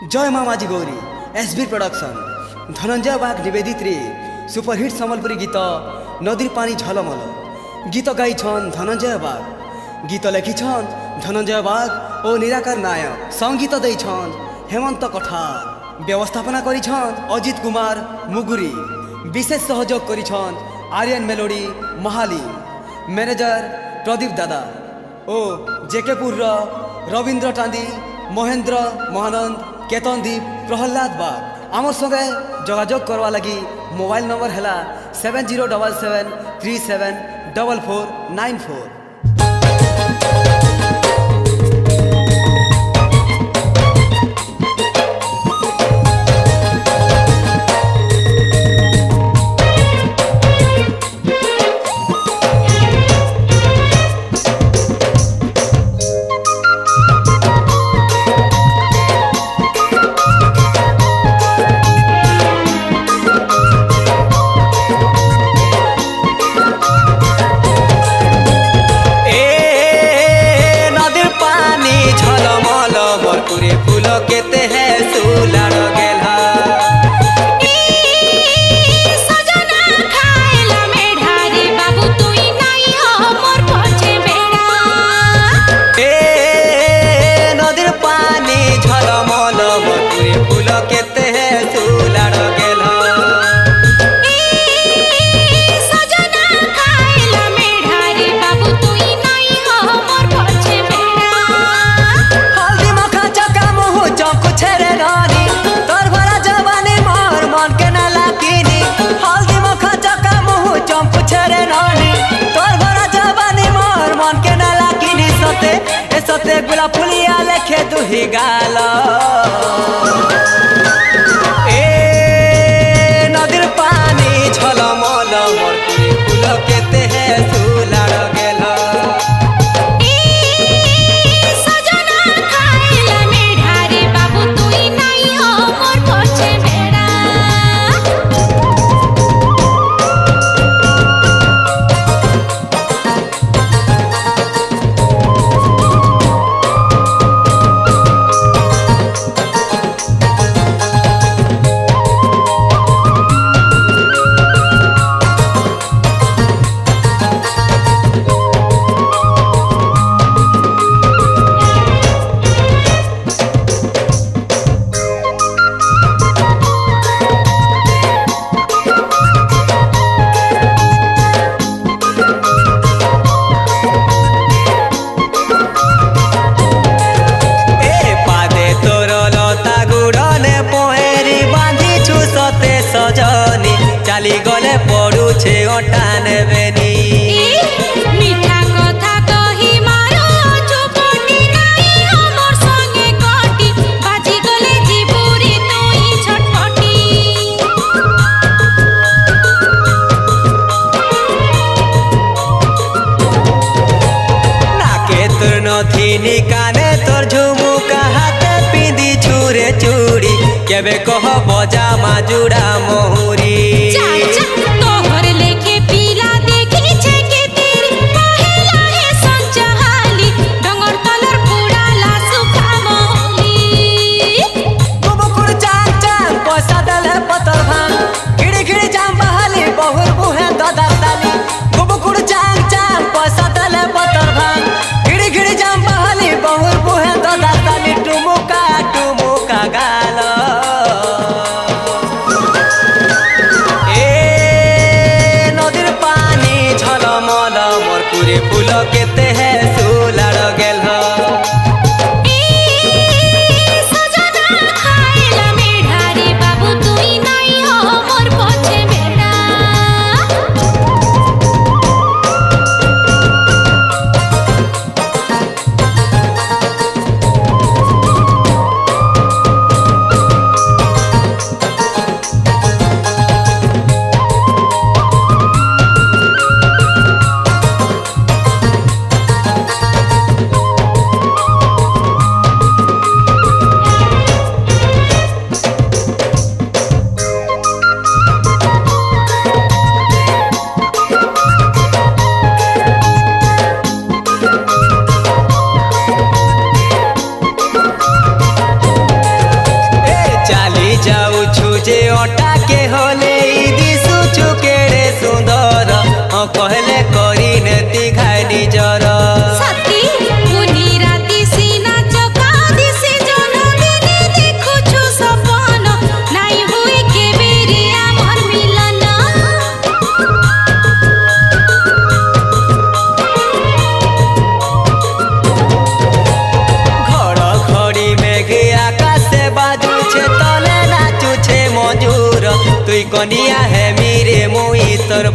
जय मामाजी Gauri SB production Dhananjay बाग निवेदित रे सुपरहिट सम्बलपुरी गीत नदीर पानी झलमल गीत गाई धनंजय बाग गीत लेखि धनंजय बाग और निराकार नायक संगीत दे हेमंत कठार व्यवस्थापना करी अजित कुमार मुगुरी विशेष सहयोग करी आर्यन मेलोडी महाली मैनेजर प्रदीप दादा ओ जेकेपुर रवींद्र टांदी महेंद्र महानंद केतनदीप प्रहलाद बाग आमर संगे जोगाजोग करवा लगी मोबाइल नंबर है 7077374494। केते है सुलाड़ गेला सजना खाएला मेढारी बाबू तुई नहीं हो मोर पछे बेड़ा नदीर पानी झलमल मकुरे फूल केते है सुलाड़ गेला सजना खाएला मेढारी बाबू तुई नहीं हो मोर पछे बेड़ा हल्दी मखा चका मुँह चौंकू छेरे रानी तोर भरा जवानी मोर मन के न लागिनी हल्दी मखा चका मुँह चौंकू छेरे रानी तोर भरा जवानी मोर मन के न लागिनी सते ए सते गुलाब फुलिया लेखे दुही गाला नदीर पानी झलमल मोर फूल केते है सुलाड़ गेला सजना खाएला मेढारी बाबू तुई नहीं हो मोर पछे बेड़ा सजनी चाली गले पड़ू छे ओटा नेबेनी मीठा कथा कही मारो चुपटी नहीं हमर संगे कटी बाजी गले जीबुरी तुई छटपटी नाके तोर नथिनी काने तोर झुमुका हाथे पिंदी छुरे चूड़ी केबे कह बजा माजुड़ा मोहुरी तोहर लेखे पीला देखी छे के तेरी पहिला है संचाहाली डंगर तलर पुराला सुखा मोली बुबुकुर चांग चांग पैसा दले पतर भांग खिड़ी खिड़ी जाम बहाली बहुर बुहे ददर ताली बुबुकुर चांग चांग पैसा दले पतर भांग खिड़ी खिड़ी जाम बहाली बहुर बुहे ददर ताली टुमुका टुमुका गाला যে অটা কে হলে দিশু চুকেড়ে সুন্দর কহলে করি নেতি ঘাই নিজর সতী পুনি রাতি সিনা চকা দিশে জনদিনে দেখুছু সপন নাই হুই কেবেরে আমার মিলন ঘড়ঘড়ি মেঘে আকাশে বাজুছে তলে নাচুছে মজুর তুই কনিয়া হেমি রে মুই তোর